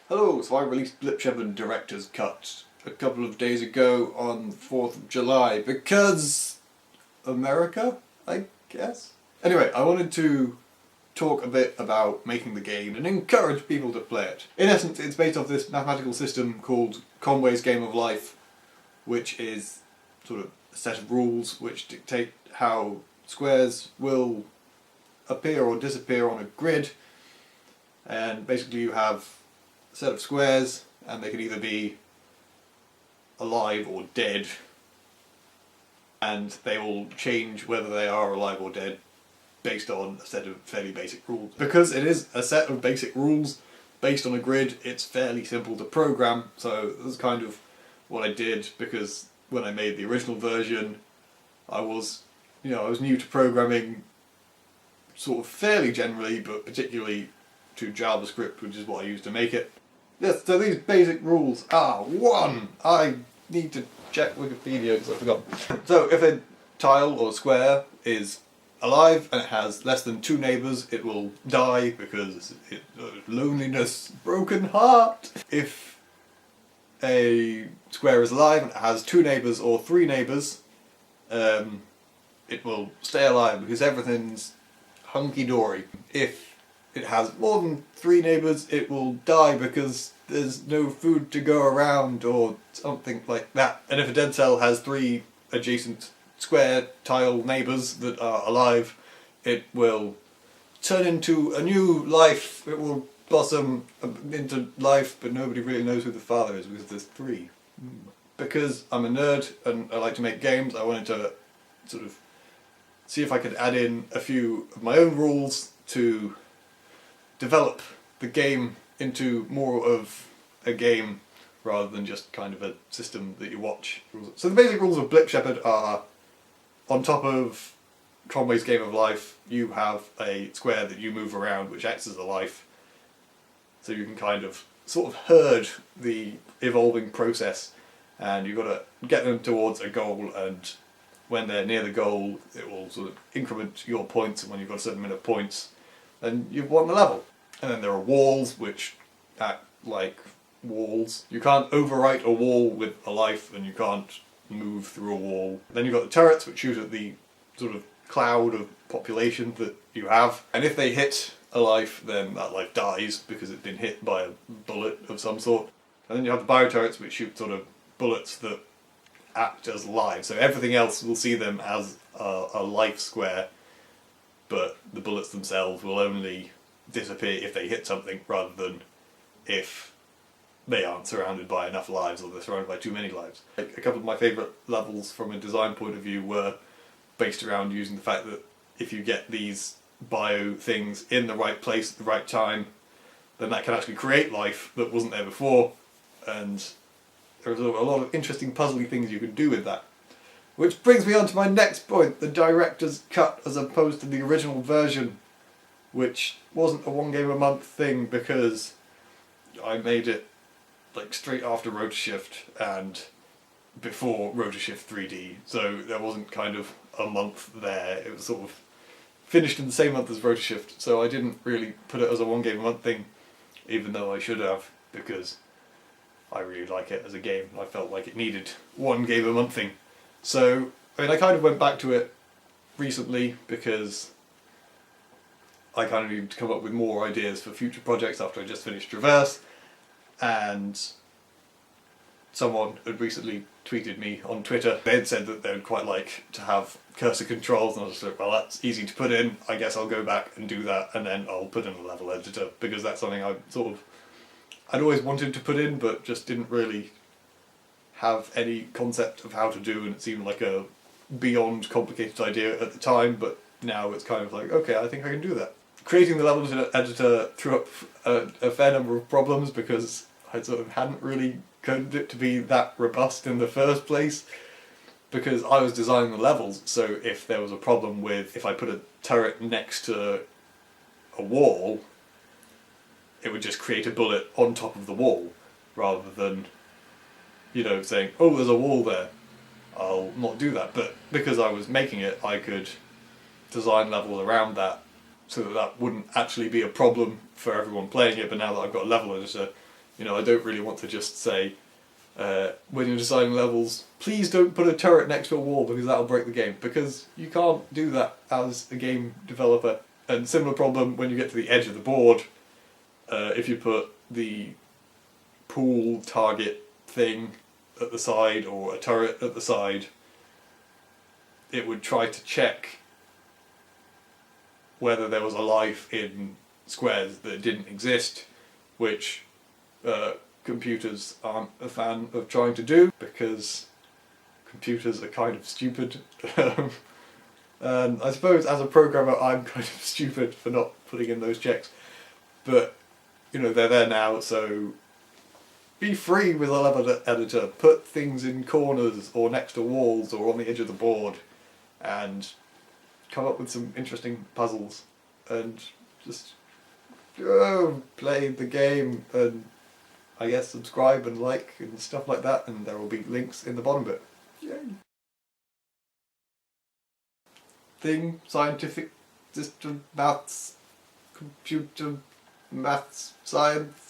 Hello, so I released Blip, Sheperd Director's Cut a couple of days ago on the 4th of July because America, I guess? Anyway, I wanted to talk a bit about making the game and encourage people to play it. In essence, it's based off this mathematical system called Conway's Game of Life, which is sort of a set of rules which dictate how squares will appear or disappear on a grid, and basically you have a set of squares and they can either be alive or dead, and they will change whether they are alive or dead based on a set of fairly basic rules. Because it is a set of basic rules based on a grid, it's fairly simple to program, so that's kind of what I did, because when I made the original version I was new to programming sort of fairly generally, but particularly to JavaScript, which is what I used to make it. Yes, so these basic rules are: 1. I need to check Wikipedia because I forgot. So if a tile or square is alive and it has less than 2 neighbours, it will die because loneliness, broken heart. If a square is alive and it has 2 neighbours or 3 neighbours, it will stay alive because everything's hunky-dory. If it has more than 3 neighbours, it will die because there's no food to go around or something like that. And if a dead cell has 3 adjacent square tile neighbours that are alive, it will turn into a new life. It will blossom into life, but nobody really knows who the father is because there's 3. Because I'm a nerd and I like to make games, I wanted to sort of see if I could add in a few of my own rules to develop the game into more of a game rather than just kind of a system that you watch. So the basic rules of Blip Sheperd are: on top of Conway's Game of Life, you have a square that you move around which acts as a life, so you can kind of sort of herd the evolving process, and you've got to get them towards a goal, and when they're near the goal it will sort of increment your points, and when you've got a certain amount of points then you've won the level. And then there are walls which act like walls. You can't overwrite a wall with a life, and you can't move through a wall. Then you've got the turrets which shoot at the sort of cloud of population that you have, and if they hit a life then that life dies because it's been hit by a bullet of some sort. And then you have the bioturrets which shoot sort of bullets that act as live, so everything else will see them as a life square, but the bullets themselves will only disappear if they hit something, rather than if they aren't surrounded by enough lives or they're surrounded by too many lives. Like, a couple of my favourite levels from a design point of view were based around using the fact that if you get these bio things in the right place at the right time, then that can actually create life that wasn't there before, and there's a lot of interesting puzzly things you can do with that. Which brings me on to my next point, the director's cut as opposed to the original version, which wasn't a 1 game a month thing because I made it like straight after Rotoshift and before Rotoshift 3D, so there wasn't kind of a month there. It was sort of finished in the same month as Rotoshift, so I didn't really put it as a 1 game a month thing, even though I should have, because I really like it as a game. I felt like it needed 1 game a month thing. So, I mean, I kind of went back to it recently because I kind of needed to come up with more ideas for future projects after I just finished Traverse, and someone had recently tweeted me on Twitter. They had said that they would quite like to have cursor controls, and I was like, well, that's easy to put in, I guess I'll go back and do that, and then I'll put in a level editor, because that's something I'd always wanted to put in, but just didn't really have any concept of how to do, and it seemed like a beyond complicated idea at the time, but now it's kind of like, okay, I think I can do that. Creating the level editor threw up a fair number of problems because I sort of hadn't really coded it to be that robust in the first place, because I was designing the levels, so if there was a problem with, if I put a turret next to a wall, it would just create a bullet on top of the wall, rather than, saying, oh, there's a wall there, I'll not do that. But because I was making it, I could design levels around that so that that wouldn't actually be a problem for everyone playing it. But now that I've got a level editor, You know, I don't really want to just say, when you're designing levels, please don't put a turret next to a wall because that'll break the game, because you can't do that as a game developer. And similar problem when you get to the edge of the board, if you put the pool target thing at the side or a turret at the side, it would try to check whether there was a life in squares that didn't exist, which computers aren't a fan of trying to do, because computers are kind of stupid. And I suppose as a programmer I'm kind of stupid for not putting in those checks, but you know, they're there now, so be free with a level editor. Put things in corners or next to walls or on the edge of the board and come up with some interesting puzzles and just play the game, and I guess subscribe and like and stuff like that, and there will be links in the bottom bit. Yay. Thing, scientific system, maths, computer, maths, science.